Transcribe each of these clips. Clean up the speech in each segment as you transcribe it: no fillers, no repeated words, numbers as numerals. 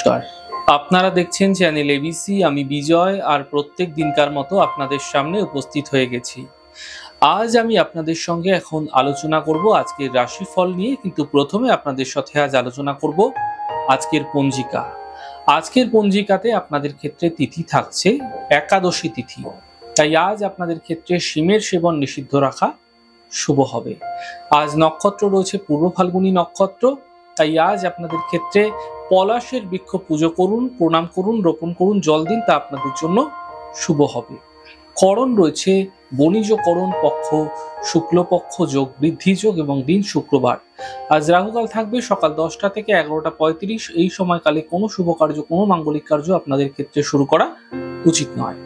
নমস্কার, আপনারা দেখছেন চ্যানেল এবিসি। আমি বিজয় আর প্রত্যেক দিনকার মতো আপনাদের সামনে উপস্থিত হয়ে গেছি। আজ আমি আপনাদের সঙ্গে এখন আলোচনা করব আজকের রাশিফল নিয়ে, কিন্তু প্রথমে আপনাদের সাথে আজ আলোচনা করব আজকের পঞ্জিকা। আজকের পঞ্জিকাতে আপনাদের ক্ষেত্রে তিথি থাকছে একাদশী তিথি, তাই আজ আপনাদের ক্ষেত্রে শিমের সেবন নিষিদ্ধ রাখা শুভ হবে। আজ নক্ষত্র রয়েছে পূর্ব ফাল্গুনী নক্ষত্র, তাই আজ আপনাদের ক্ষেত্রে পলাশের বৃক্ষ পুজো করুন, প্রণাম করুন, রোপণ করুন, জল দিন, তা আপনাদের জন্য শুভ হবে। করণ রয়েছে বণিজ করণ পক্ষ, শুক্লপক্ষ যোগ, বৃদ্ধি যোগ এবং দিন শুক্রবার। আজ রাহুকাল থাকবে সকাল 10টা থেকে 11টা 35। এই সময়কালে কোনো শুভ কার্য, কোনো মাঙ্গলিক কার্য আপনাদের ক্ষেত্রে শুরু করা উচিত নয়।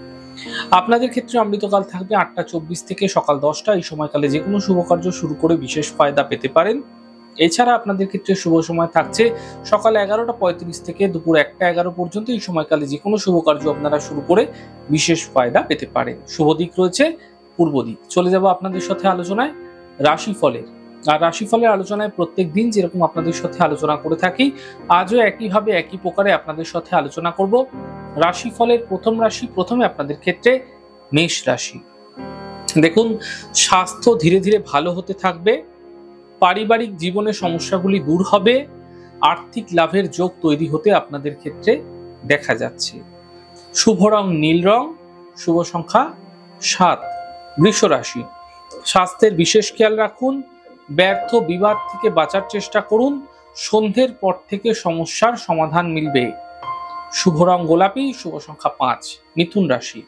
আপনাদের ক্ষেত্রে অমৃতকাল থাকবে 8টা 24 থেকে সকাল 10টা। এই সময়কালে যে কোনো শুভ কার্য শুরু করে বিশেষ ফায়দা পেতে পারেন। এছাড়া আপনাদের ক্ষেত্রে শুভ সময় থাকছে সকাল 11টা 35 থেকে দুপুর 1টা 11 পর্যন্ত। এই সময়কালে যে কোনো শুভ কার্য আপনারা শুরু করে বিশেষ ফায়দা পেতে পারেন। শুভ দিক রয়েছে পূর্ব দিক। চলে যাব আপনাদের সাথে আলোচনায় রাশিফলের। আর রাশিফলের আলোচনায় প্রত্যেক দিন যেরকম আপনাদের সাথে আলোচনা করে থাকি, আজও একইভাবে একই প্রকারে আপনাদের সাথে আলোচনা করব রাশিফলের প্রথম রাশি। প্রথমে আপনাদের ক্ষেত্রে মেষ রাশি। দেখুন, স্বাস্থ্য ধীরে ধীরে ভালো হতে থাকবে, পারিবারিক জীবনের সমস্যাগুলি দূর হবে, আর্থিক লাভের যোগ তৈরি হতে আপনাদের ক্ষেত্রে দেখা যাচ্ছে। শুভ রং নীল রং, শুভ সংখ্যা 7। বৃষ রাশি। স্বাস্থ্যের বিশেষ খেয়াল রাখুন, ব্যর্থ বিবাদ থেকে বাঁচার চেষ্টা করুন, সন্ধ্যের পর থেকে সমস্যার সমাধান মিলবে। শুভ রং গোলাপি, শুভ সংখ্যা 5। মিথুন রাশি।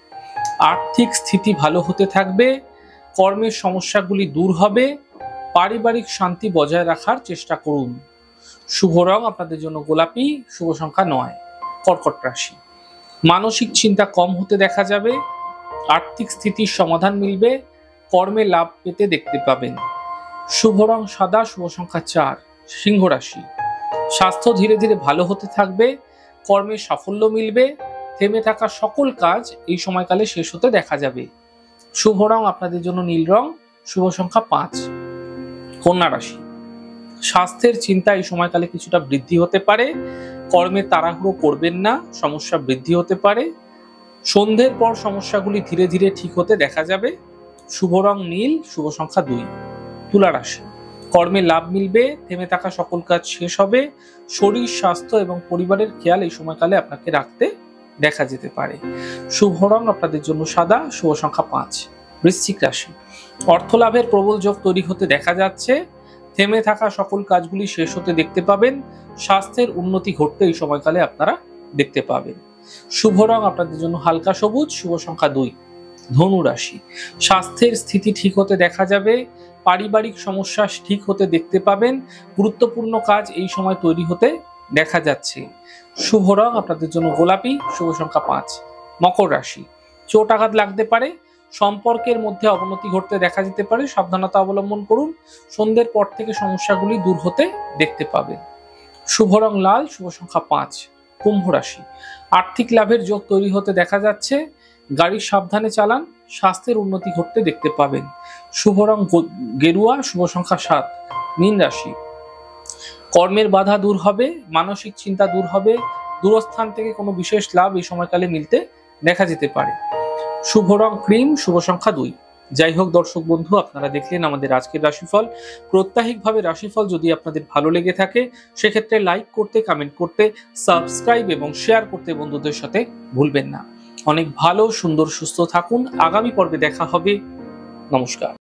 আর্থিক স্থিতি ভালো হতে থাকবে, কর্মের সমস্যাগুলি দূর হবে, পারিবারিক শান্তি বজায় রাখার চেষ্টা করুন। শুভ রং আপনাদের জন্য গোলাপি, শুভ সংখ্যা 9। কর্কট রাশি। মানসিক চিন্তা কম হতে দেখা যাবে, আর্থিক স্থিতির সমাধান মিলবে, কর্মে লাভ পেতে দেখতে পাবেন। শুভ রং সাদা, শুভ সংখ্যা 4। সিংহ রাশি। স্বাস্থ্য ধীরে ধীরে ভালো হতে থাকবে, কর্মে সাফল্য মিলবে, থেমে থাকা সকল কাজ এই সময়কালে শেষ হতে দেখা যাবে। শুভ রং আপনাদের জন্য নীল রং, শুভ সংখ্যা 5। কন্যা রাশি। স্বাস্থ্যের চিন্তা এই সময়কালে কিছুটা বৃদ্ধি হতে পারে, কর্মে তাড়াহুড়ো করবেন না, সমস্যা বৃদ্ধি হতে পারে। সন্ধ্যের পর সমস্যাগুলি ধীরে ধীরে ঠিক হতে দেখা যাবে। শুভ রং নীল, শুভ সংখ্যা 2। তুলা রাশি। কর্মে লাভ মিলবে, থেমে থাকা সকল কাজ শেষ হবে, শরীর স্বাস্থ্য এবং পরিবারের খেয়াল এই সময়কালে আপনাকে রাখতে দেখা যেতে পারে। শুভ রং আপনাদের জন্য সাদা, শুভ সংখ্যা 5। বৃশ্চিক রাশি। অর্থ লাভের প্রবল যোগ তৈরি হতে দেখা যাচ্ছে, থেমে থাকা সকল কাজগুলি শেষ হতে দেখতে পাবেন, স্বাস্থ্যের উন্নতি ঘটতে এই সময়কালে আপনারা দেখতে পাবেন। শুভ রং আপনাদের জন্য হালকা সবুজ, শুভ সংখ্যা 2। ধনু রাশি। স্বাস্থ্যের স্থিতি ঠিক হতে দেখা যাবে, পারিবারিক সমস্যা ঠিক হতে দেখতে পাবেন, গুরুত্বপূর্ণ কাজ এই সময় তৈরি হতে দেখা যাচ্ছে। শুভ রং আপনাদের জন্য গোলাপি, শুভ সংখ্যা 5। মকর রাশি। চোট আঘাত লাগতে পারে, সম্পর্কের মধ্যে অবনতি ঘটতে দেখা যেতে পারে, সাবধানতা অবলম্বন করুন, সন্ধ্যের পর থেকে সমস্যাগুলি দূর হতে দেখতে পাবেন। শুভ রং লাল, শুভ সংখ্যা 5। কুম্ভ রাশি। আর্থিক লাভের যোগ তৈরি হতে দেখা যাচ্ছে, গাড়ি সাবধানে চালান, স্বাস্থ্যের উন্নতি ঘটতে দেখতে পাবেন। শুভ রং গেরুয়া, শুভ সংখ্যা 7। মীন রাশি। কর্মের বাধা দূর হবে, মানসিক চিন্তা দূর হবে, দূরস্থান থেকে কোনো বিশেষ লাভ এই সময়কালে মিলতে দেখা যেতে পারে। শুভ রং ক্রিম, শুভ সংখ্যা 2। যাই হোক দর্শক বন্ধু, আপনারা দেখলেন আমাদের আজকের রাশিফল। প্রত্যাহিকভাবে রাশিফল যদি আপনাদের ভালো লেগে থাকে, সেক্ষেত্রে লাইক করতে, কমেন্ট করতে, সাবস্ক্রাইব এবং শেয়ার করতে বন্ধুদের সাথে ভুলবেন না। অনেক ভালো, সুন্দর, সুস্থ থাকুন। আগামী পর্বে দেখা হবে। নমস্কার।